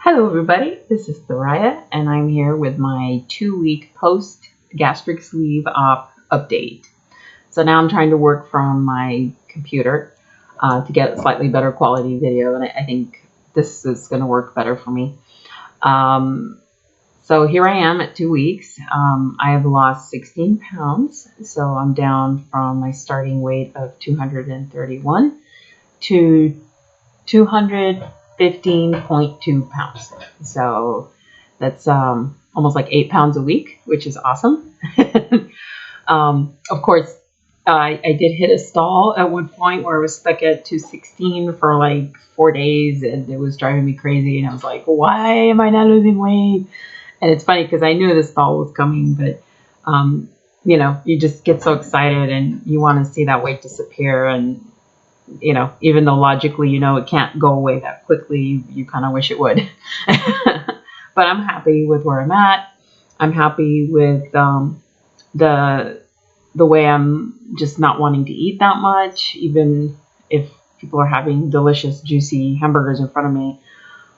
Hello everybody, this is Thoraya and I'm here with my 2-week post gastric sleeve op update. So now I'm trying to work from my computer to get a slightly better quality video, and I think this is going to work better for me. So here I am at 2 weeks. I have lost 16 pounds, so I'm down from my starting weight of 231 to 215.2 pounds. So that's almost like 8 pounds a week, which is awesome. Of course, I did hit a stall at one point where I was stuck at 216 for like 4 days, and it was driving me crazy. And I was like, why am I not losing weight? And it's funny because I knew the stall was coming, but you just get so excited and you want to see that weight disappear. And even though logically, it can't go away that quickly, you kind of wish it would. But I'm happy with where I'm at. I'm happy with the way I'm just not wanting to eat that much, even if people are having delicious, juicy hamburgers in front of me.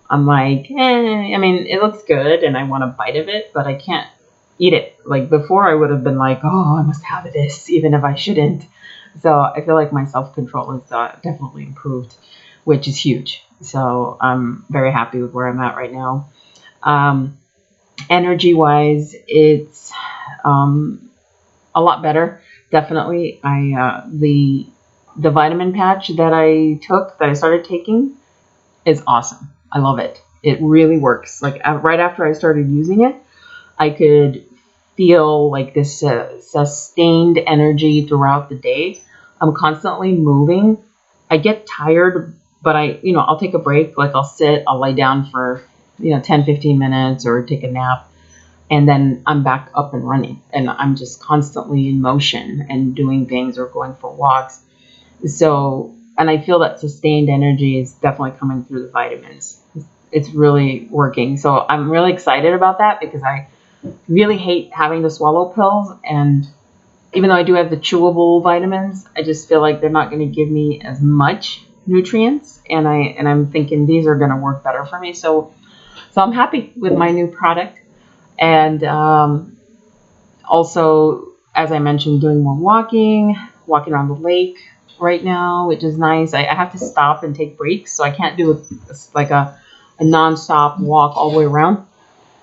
I'm like, I mean, it looks good and I want a bite of it, but I can't eat it. Like before, I would have been like, oh, I must have this, even if I shouldn't. So I feel like my self-control has definitely improved, which is huge. So I'm very happy with where I'm at right now. Energy-wise, it's a lot better. Definitely, the vitamin patch that I started taking is awesome. I love it. It really works. Like right after I started using it, I could feel like this sustained energy throughout the day. I'm constantly moving. I get tired, but I'll take a break. Like I'll lie down for 10-15 minutes or take a nap, and then I'm back up and running, and I'm just constantly in motion and doing things or going for walks. So, and I feel that sustained energy is definitely coming through the vitamins. It's really working. So I'm really excited about that because I really hate having to swallow pills, and even though I do have the chewable vitamins, I just feel like they're not going to give me as much nutrients, and I'm thinking these are going to work better for me. So I'm happy with my new product. And also, as I mentioned, doing more walking around the lake right now, which is nice. I have to stop and take breaks, so I can't do a non-stop walk all the way around,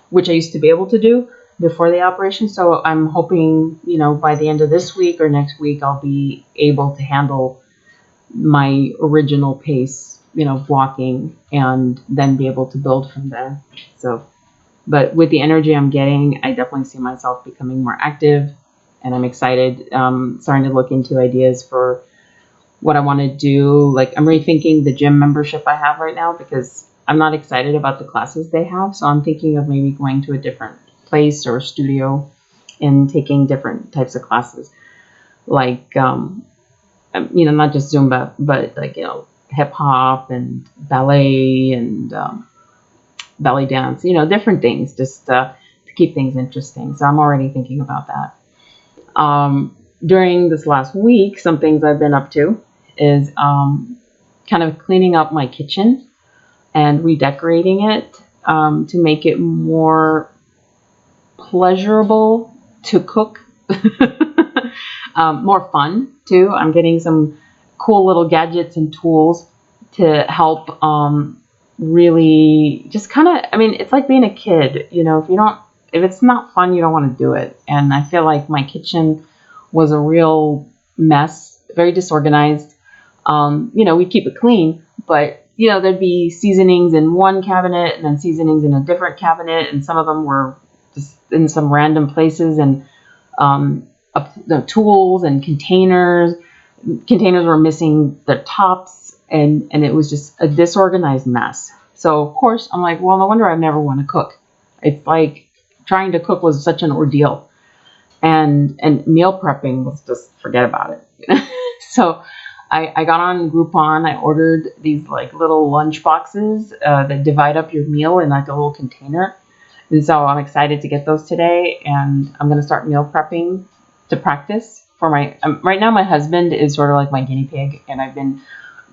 which I used to be able to do before the operation. So I'm hoping, by the end of this week or next week, I'll be able to handle my original pace, walking, and then be able to build from there. So, but with the energy I'm getting, I definitely see myself becoming more active, and I'm excited, starting to look into ideas for what I want to do. Like I'm rethinking the gym membership I have right now because I'm not excited about the classes they have. So I'm thinking of maybe going to a different place or studio and taking different types of classes, like not just Zumba, but like hip hop and ballet and belly dance, different things, just to keep things interesting. So I'm already thinking about that. During this last week, some things I've been up to is kind of cleaning up my kitchen and redecorating it to make it more pleasurable to cook, more fun too. I'm getting some cool little gadgets and tools to help really just kind of, it's like being a kid, if it's not fun, you don't want to do it. And I feel like my kitchen was a real mess, very disorganized. We keep it clean, but there'd be seasonings in one cabinet and then seasonings in a different cabinet, and some of them were just in some random places, and the tools and containers were missing the tops, and it was just a disorganized mess. So of course I'm like, well, no wonder I never want to cook. It's like trying to cook was such an ordeal, and meal prepping was just forget about it. So I got on Groupon. I ordered these like little lunch boxes that divide up your meal in like a little container. And so I'm excited to get those today, and I'm going to start meal prepping to practice for my, right now my husband is sort of like my guinea pig, and I've been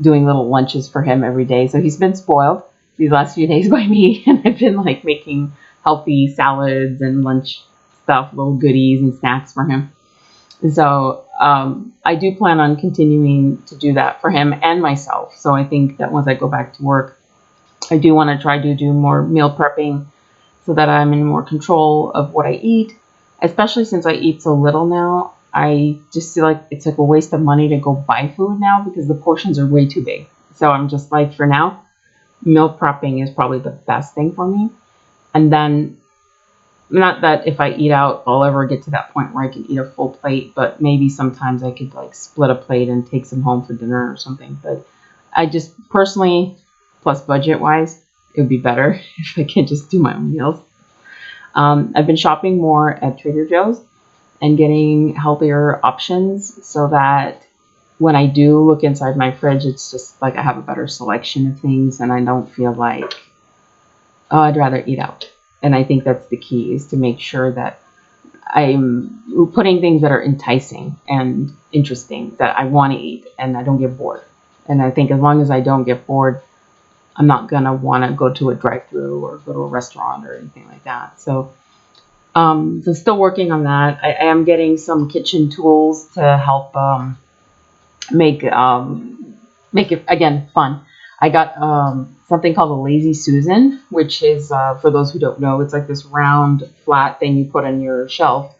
doing little lunches for him every day. So he's been spoiled. these last few days by me, and I've been like making healthy salads and lunch stuff, little goodies and snacks for him. So I do plan on continuing to do that for him and myself. So I think that once I go back to work, I do want to try to do more meal prepping so that I'm in more control of what I eat, especially since I eat so little now. I just feel like it's like a waste of money to go buy food now because the portions are way too big. So I'm just like, for now, meal prepping is probably the best thing for me. And then, not that if I eat out, I'll ever get to that point where I can eat a full plate, but maybe sometimes I could like split a plate and take some home for dinner or something. But I just personally, plus budget wise, it would be better if I could just do my own meals. I've been shopping more at Trader Joe's and getting healthier options so that when I do look inside my fridge, it's just like I have a better selection of things and I don't feel like, oh, I'd rather eat out. And I think that's the key, is to make sure that I'm putting things that are enticing and interesting that I want to eat and I don't get bored. And I think as long as I don't get bored, I'm not going to want to go to a drive-thru or go to a restaurant or anything like that. So still working on that. I am getting some kitchen tools to help make it, again, fun. I got something called a Lazy Susan, which is, for those who don't know, it's like this round, flat thing you put on your shelf,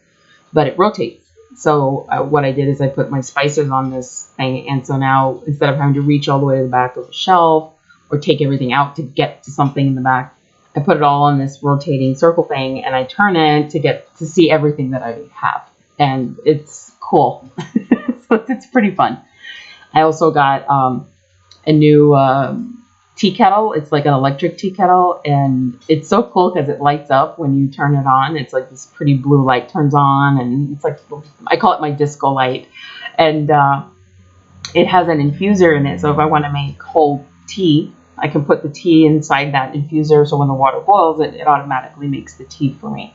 but it rotates. So what I did is I put my spices on this thing, and so now instead of having to reach all the way to the back of the shelf or take everything out to get to something in the back, I put it all on this rotating circle thing, and I turn it to get to see everything that I have, and it's cool. So it's pretty fun. I also got a new tea kettle. It's like an electric tea kettle, and it's so cool because it lights up when you turn it on. It's like this pretty blue light turns on, and it's like, I call it my disco light, and it has an infuser in it. So if I want to make cold tea, I can put the tea inside that infuser, so when the water boils, it automatically makes the tea for me.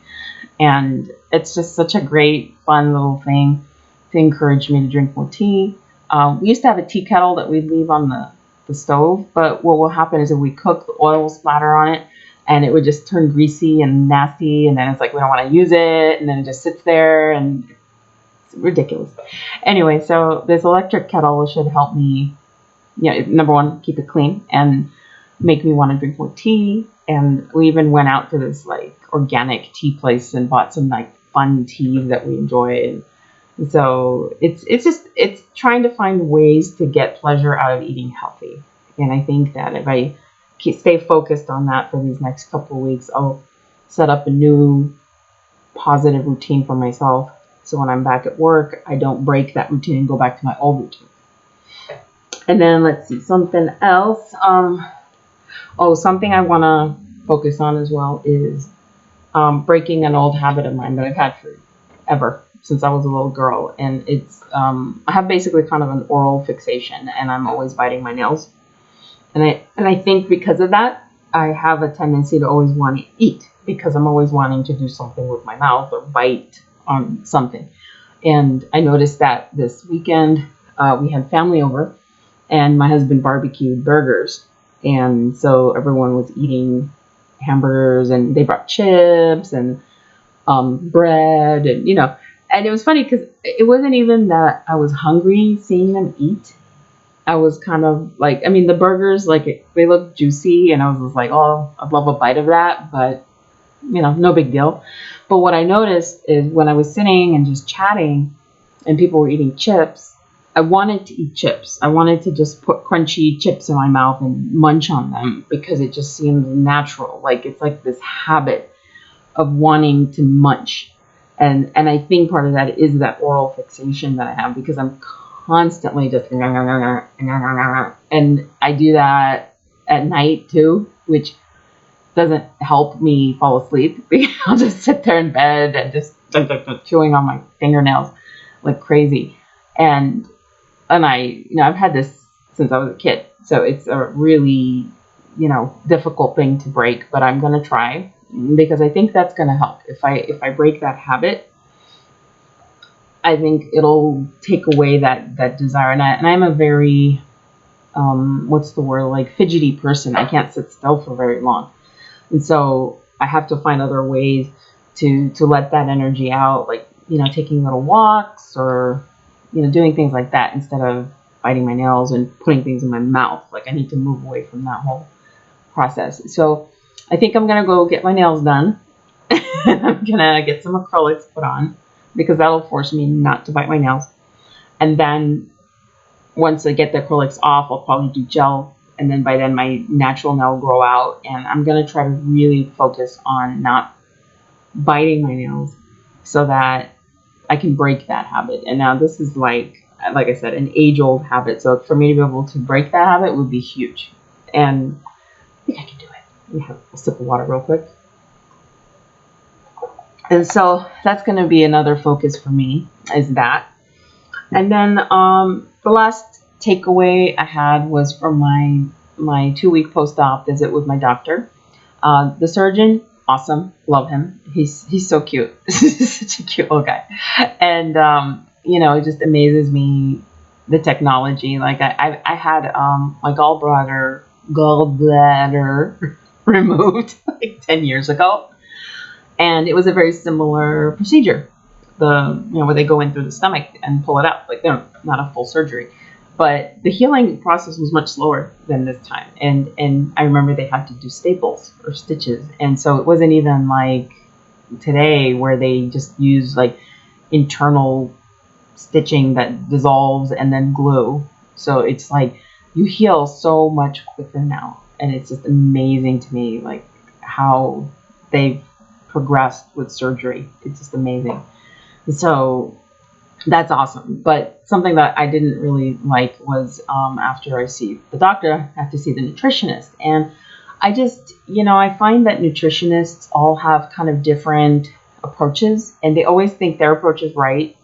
And it's just such a great, fun little thing to encourage me to drink more tea. We used to have a tea kettle that we'd leave on the stove, but what will happen is if we cook, the oil will splatter on it, and it would just turn greasy and nasty, and then it's like we don't want to use it, and then it just sits there, and it's ridiculous. Anyway, so this electric kettle should help me, number one, keep it clean and make me want to drink more tea. And we even went out to this like organic tea place and bought some like fun teas that we enjoy. And so it's trying to find ways to get pleasure out of eating healthy. And I think that if I stay focused on that for these next couple of weeks, I'll set up a new positive routine for myself. So when I'm back at work, I don't break that routine and go back to my old routine. And then let's see, something else. Something I want to focus on as well is breaking an old habit of mine that I've had forever, since I was a little girl. And it's, I have basically kind of an oral fixation, and I'm always biting my nails. And I think because of that, I have a tendency to always want to eat, because I'm always wanting to do something with my mouth or bite on something. And I noticed that this weekend we had family over, and my husband barbecued burgers. And so everyone was eating hamburgers, and they brought chips and bread, and and it was funny because it wasn't even that I was hungry seeing them eat. I was kind of like, I mean, the burgers, like, they look juicy, and I was just like, oh, I'd love a bite of that, but no big deal. But what I noticed is when I was sitting and just chatting and people were eating chips, I wanted to eat chips. I wanted to just put crunchy chips in my mouth and munch on them, because it just seemed natural. Like, it's like this habit of wanting to munch. And I think part of that is that oral fixation that I have, because I'm constantly just, and I do that at night too, which doesn't help me fall asleep. I'll just sit there in bed and just chewing on my fingernails like crazy. And I've had this since I was a kid, so it's a really, difficult thing to break, but I'm going to try, because I think that's going to help. If I break that habit, I think it'll take away that desire. And I'm a very what's the word, like fidgety person. I can't sit still for very long. And so I have to find other ways to let that energy out, like, taking little walks or, doing things like that instead of biting my nails and putting things in my mouth. Like I need to move away from that whole process. So I think I'm going to go get my nails done. I'm going to get some acrylics put on because that'll force me not to bite my nails. And then once I get the acrylics off, I'll probably do gel. And then by then my natural nail will grow out. And I'm going to try to really focus on not biting my nails so that I can break that habit. And now this is like I said, an age-old habit. So for me to be able to break that habit would be huge. And I think I can do it. Let me have a sip of water real quick. And so that's going to be another focus for me, is that. And then the last takeaway I had was from my 2-week post-op visit with my doctor. The surgeon, awesome, love him. He's so cute. He's such a cute little guy. And it just amazes me, the technology. Like I had my gallbladder removed like 10 years ago, and it was a very similar procedure. Where they go in through the stomach and pull it out. Like they're not a full surgery, but the healing process was much slower than this time. And I remember they had to do staples or stitches, and so it wasn't even like today where they just use like internal stitching that dissolves and then glue. So it's like you heal so much quicker now, and it's just amazing to me, like how they've progressed with surgery. It's just amazing. So that's awesome. But something that I didn't really like was after I see the doctor, I have to see the nutritionist. And I just, I find that nutritionists all have kind of different approaches, and they always think their approach is right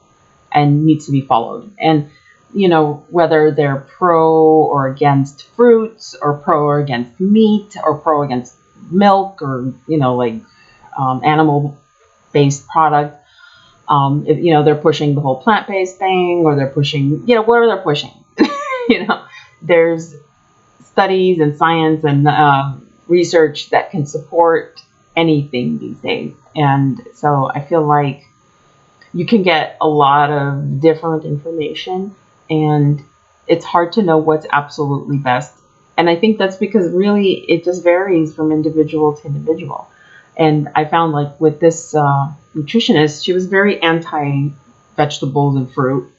and needs to be followed. And, whether they're pro or against fruits, or pro or against meat, or pro against milk, or, animal-based product. If, they're pushing the whole plant-based thing, or they're pushing, whatever they're pushing. There's studies and science and research that can support anything these days. And so I feel like you can get a lot of different information, and it's hard to know what's absolutely best. And I think that's because really it just varies from individual to individual. And I found like with this nutritionist, she was very anti-vegetables and fruit.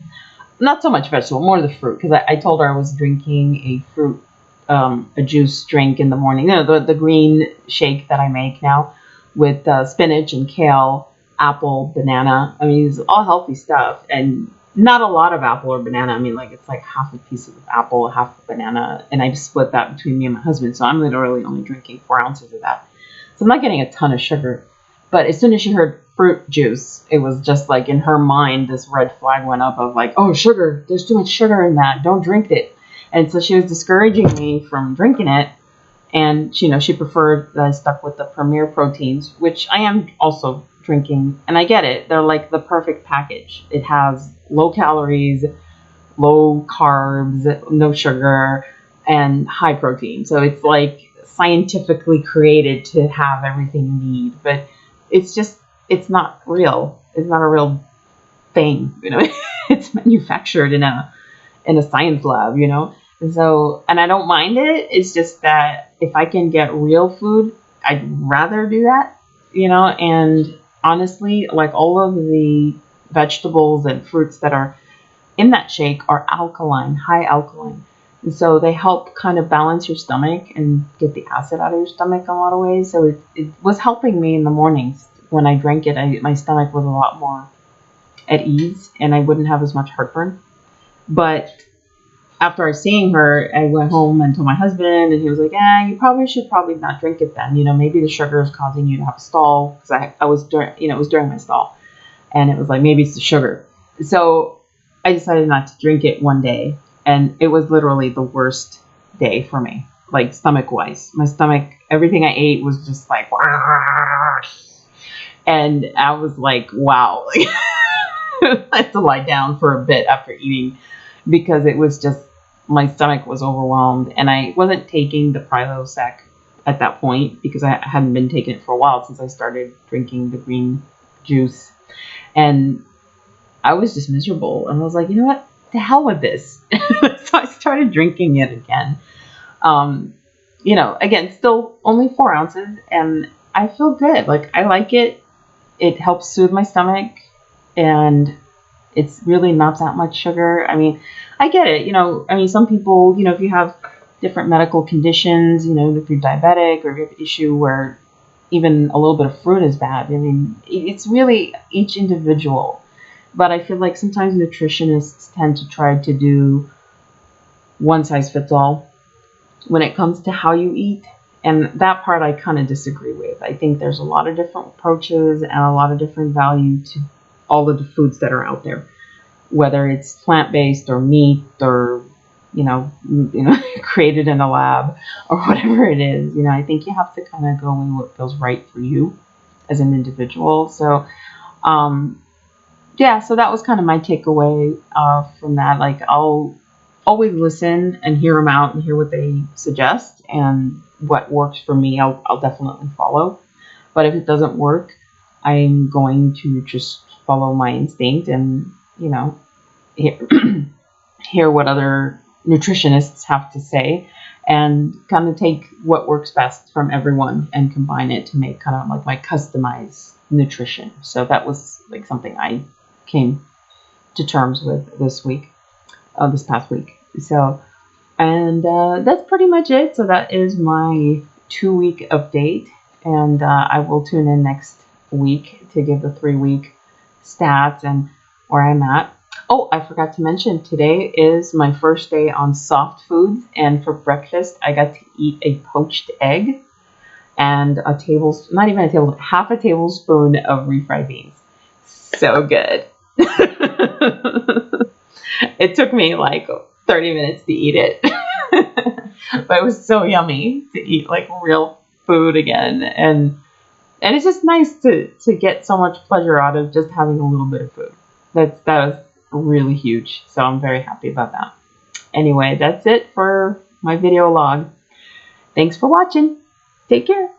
Not so much vegetable, more the fruit, because I told her I was drinking a fruit, a juice drink in the morning. The green shake that I make now with spinach and kale, apple, banana. I mean, it's all healthy stuff, and not a lot of apple or banana. I mean, like it's like half a piece of apple, half a banana, and I just split that between me and my husband. So I'm literally only drinking 4 ounces of that. So I'm not getting a ton of sugar. But as soon as she heard fruit juice, it was just like in her mind, this red flag went up of like, oh, sugar, there's too much sugar in that. Don't drink it. And so she was discouraging me from drinking it. And, she preferred that I stuck with the Premier proteins, which I am also drinking. And I get it. They're like the perfect package. It has low calories, low carbs, no sugar, and high protein. So it's like scientifically created to have everything you need. But it's not real. It's not a real thing. It's manufactured in a science lab, And so, and I don't mind it. It's just that if I can get real food, I'd rather do that, and honestly, like all of the vegetables and fruits that are in that shake are alkaline, high alkaline. And so they help kind of balance your stomach and get the acid out of your stomach in a lot of ways. So it was helping me in the mornings. When I drank it, my stomach was a lot more at ease, and I wouldn't have as much heartburn. But after I was seeing her, I went home and told my husband, and he was like, you probably should not drink it then. Maybe the sugar is causing you to have a stall. Because I was during, it was during my stall. And it was like, maybe it's the sugar. So I decided not to drink it one day. And it was literally the worst day for me, like stomach-wise. My stomach, everything I ate was just like, and I was like, wow. I had to lie down for a bit after eating because it was just my stomach was overwhelmed, and I wasn't taking the Prilosec at that point because I hadn't been taking it for a while since I started drinking the green juice, and I was just miserable. And I was like, you know what, the hell with this. So I started drinking it again. Again, still only 4 ounces, and I feel good. Like, I like it. It helps soothe my stomach, and it's really not that much sugar. I mean, I get it. Some people, if you have different medical conditions, if you're diabetic or if you have an issue where even a little bit of fruit is bad. I mean, it's really each individual. But I feel like sometimes nutritionists tend to try to do one size fits all when it comes to how you eat. And that part I kind of disagree with. I think there's a lot of different approaches and a lot of different value to all of the foods that are out there, whether it's plant-based or meat or, created in a lab or whatever it is. I think you have to kind of go with what feels right for you as an individual. So, so that was kind of my takeaway from that. Like, I'll always listen and hear them out and hear what they suggest, and what works for me, I'll definitely follow. But if it doesn't work, I'm going to just follow my instinct and, hear what other nutritionists have to say, and kind of take what works best from everyone and combine it to make kind of like my customized nutrition. So that was like something I came to terms with this past week. So, and that's pretty much it. So that is my 2-week update, and I will tune in next week to give the 3-week stats and where I'm at. Oh, I forgot to mention, today is my first day on soft foods, and for breakfast I got to eat a poached egg and half a tablespoon of refried beans. So good. It took me like 30 minutes to eat it. But it was so yummy to eat like real food again, and it's just nice to get so much pleasure out of just having a little bit of food. That was really huge, so I'm very happy about that. Anyway, that's it for my video log. Thanks for watching. Take care.